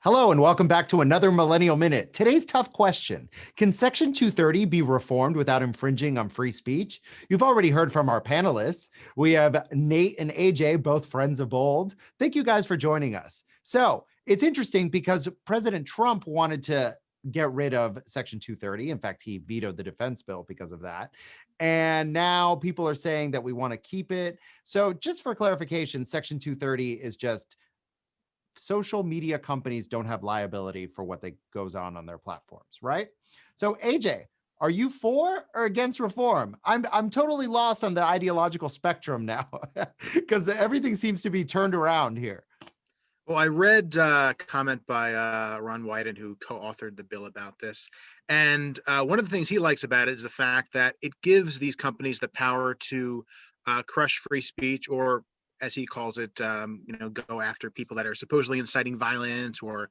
Hello and welcome back to another Millennial Minute. Today's tough question. Can Section 230 be reformed without infringing on free speech? You've already heard from our panelists. We have Nate and Ajay, both friends of Bold. Thank you guys for joining us. So it's interesting because President Trump wanted to get rid of Section 230. In fact, he vetoed the defense bill because of that. And now people are saying that we want to keep it. So just for clarification, Section 230 is just social media companies don't have liability for what goes on their platforms, right? So AJ, are you for or against reform? I'm totally lost on the ideological spectrum now because everything seems to be turned around here. Well, I read a comment by Ron Wyden, who co-authored the bill about this. And one of the things he likes about it is the fact that it gives these companies the power to crush free speech, or as he calls it, go after people that are supposedly inciting violence or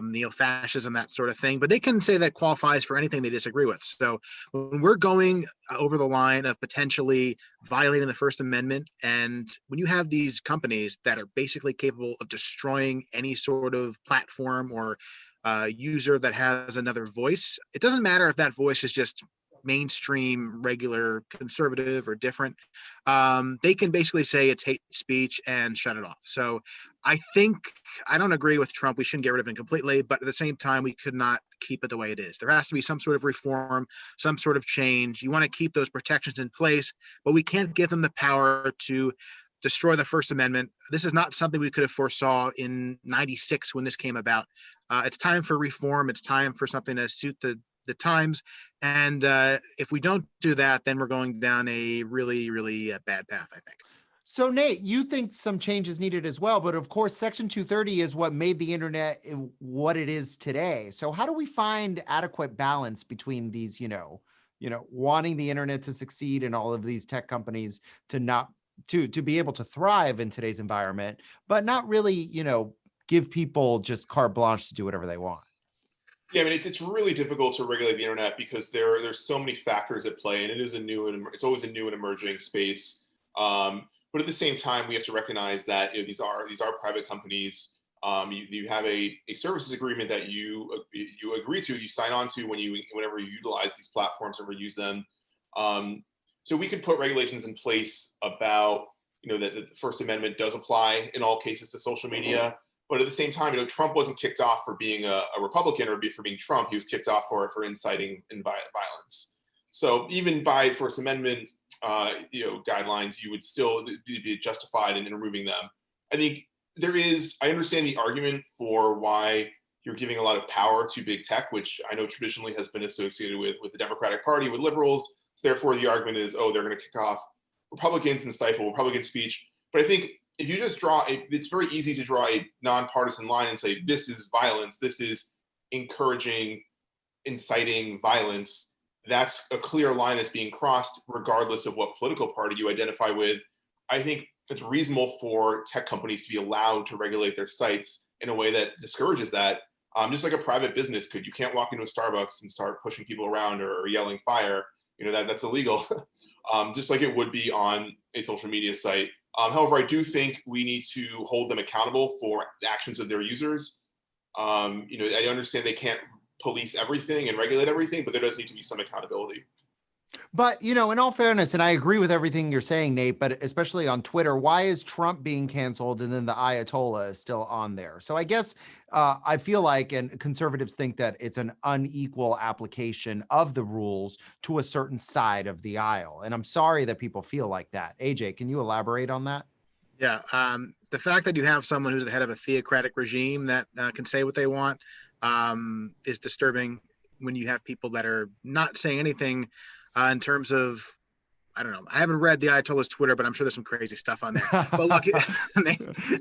neo-fascism, that sort of thing. But they can say that qualifies for anything they disagree with. So when we're going over the line of potentially violating the First Amendment, and when you have these companies that are basically capable of destroying any sort of platform or user that has another voice, it doesn't matter if that voice is just mainstream, regular, conservative, or different. They can basically say it's hate speech and shut it off. So I don't agree with Trump. We shouldn't get rid of it completely, but at the same time, we could not keep it the way it is. There has to be some sort of reform, some sort of change. You want to keep those protections in place, but we can't give them the power to destroy the First Amendment. This is not something we could have foresaw in '96 when this came about. It's time for reform. It's time for something to suit the times. And if we don't do that, then we're going down a really, really bad path, I think. So Nate, you think some change is needed as well, but of course, Section 230 is what made the internet what it is today. So how do we find adequate balance between these, wanting the internet to succeed and all of these tech companies to be able to thrive in today's environment, but not really, give people just carte blanche to do whatever they want? Yeah, I mean, it's really difficult to regulate the internet because there's so many factors at play, and it's always a new and emerging space. But at the same time, we have to recognize that these are private companies. You have a services agreement that you agree to, you sign on to whenever you utilize these platforms or use them. So we could put regulations in place about that the First Amendment does apply in all cases to social media. But at the same time, Trump wasn't kicked off for being a Republican or for being Trump. He was kicked off for inciting violence. So even by First Amendment, guidelines, you would still be justified in removing them. I think I understand the argument for why you're giving a lot of power to big tech, which I know traditionally has been associated with the Democratic Party, with liberals. So therefore, the argument is, they're going to kick off Republicans and stifle Republican speech. But I think if you just it's very easy to draw a nonpartisan line and say, this is violence, this is encouraging, inciting violence. That's a clear line that's being crossed regardless of what political party you identify with. I think it's reasonable for tech companies to be allowed to regulate their sites in a way that discourages that. Just like a private business could. You can't walk into a Starbucks and start pushing people around or yelling fire. That's illegal. Just like it would be on a social media site. However, I do think we need to hold them accountable for the actions of their users. I understand they can't police everything and regulate everything, but there does need to be some accountability. But, in all fairness, and I agree with everything you're saying, Nate, but especially on Twitter, why is Trump being canceled and then the Ayatollah is still on there? So I guess I feel like, and conservatives think that it's an unequal application of the rules to a certain side of the aisle. And I'm sorry that people feel like that. AJ, can you elaborate on that? Yeah. The fact that you have someone who's the head of a theocratic regime that can say what they want is disturbing when you have people that are not saying anything in terms of, I don't know. I haven't read the Ayatollah's Twitter, but I'm sure there's some crazy stuff on there. But look,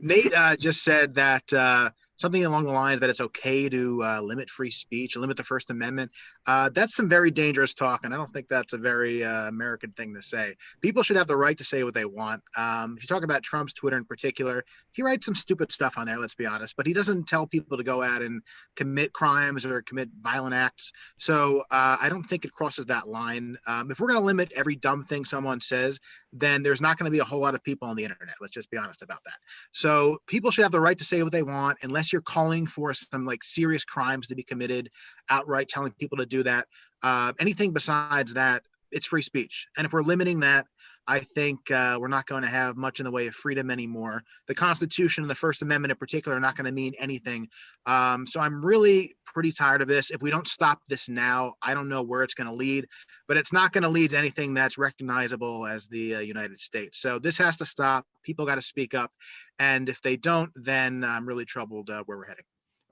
Nate just said that something along the lines that it's okay to limit free speech, limit the First Amendment. That's some very dangerous talk, and I don't think that's a very American thing to say. People should have the right to say what they want. If you talk about Trump's Twitter in particular, he writes some stupid stuff on there, let's be honest, but he doesn't tell people to go out and commit crimes or commit violent acts. So I don't think it crosses that line. If we're going to limit every dumb thing someone says, then there's not going to be a whole lot of people on the internet. Let's just be honest about that. So people should have the right to say what they want unless unless you're calling for some like serious crimes to be committed, outright telling people to do that, anything besides that, it's free speech. And if we're limiting that, I think we're not going to have much in the way of freedom anymore. The Constitution and the First Amendment in particular are not going to mean anything. So I'm really pretty tired of this. If we don't stop this now, I don't know where it's going to lead, but it's not going to lead to anything that's recognizable as the United States. So this has to stop. People got to speak up. And if they don't, then I'm really troubled where we're heading.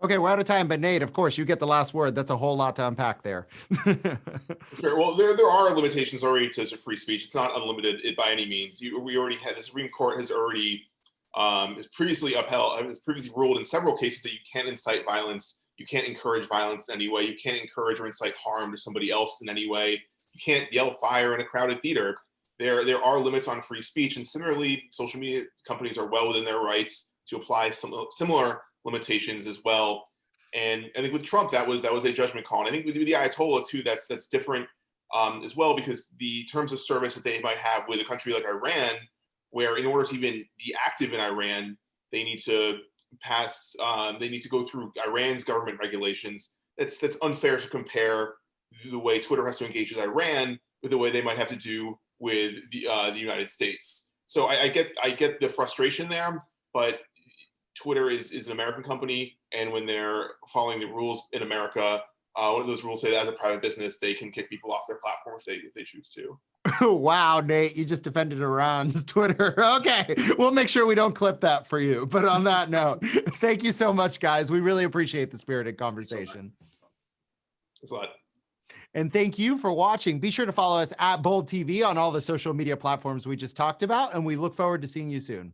Okay, we're out of time, but Nate, of course, you get the last word. That's a whole lot to unpack there. Sure. Well, there are limitations already to free speech. It's not unlimited by any means. We already had, the Supreme Court has already has previously ruled in several cases that you can't incite violence, you can't encourage violence in any way, you can't encourage or incite harm to somebody else in any way, you can't yell fire in a crowded theater. There are limits on free speech, and similarly, social media companies are well within their rights to apply some similar limitations as well. And I think with Trump, that was a judgment call. And I think with the Ayatollah too, that's different as well, because the terms of service that they might have with a country like Iran, where in order to even be active in Iran, they need to go through Iran's government regulations. That's unfair to compare the way Twitter has to engage with Iran with the way they might have to do with the United States. So I get the frustration there, but Twitter is an American company, and when they're following the rules in America, one of those rules say that as a private business, they can kick people off their platform if they choose to. Wow, Nate, you just defended Iran's Twitter. Okay, we'll make sure we don't clip that for you. But on that note, thank you so much, guys. We really appreciate the spirited conversation. Thanks a lot. And thank you for watching. Be sure to follow us at Bold TV on all the social media platforms we just talked about, and we look forward to seeing you soon.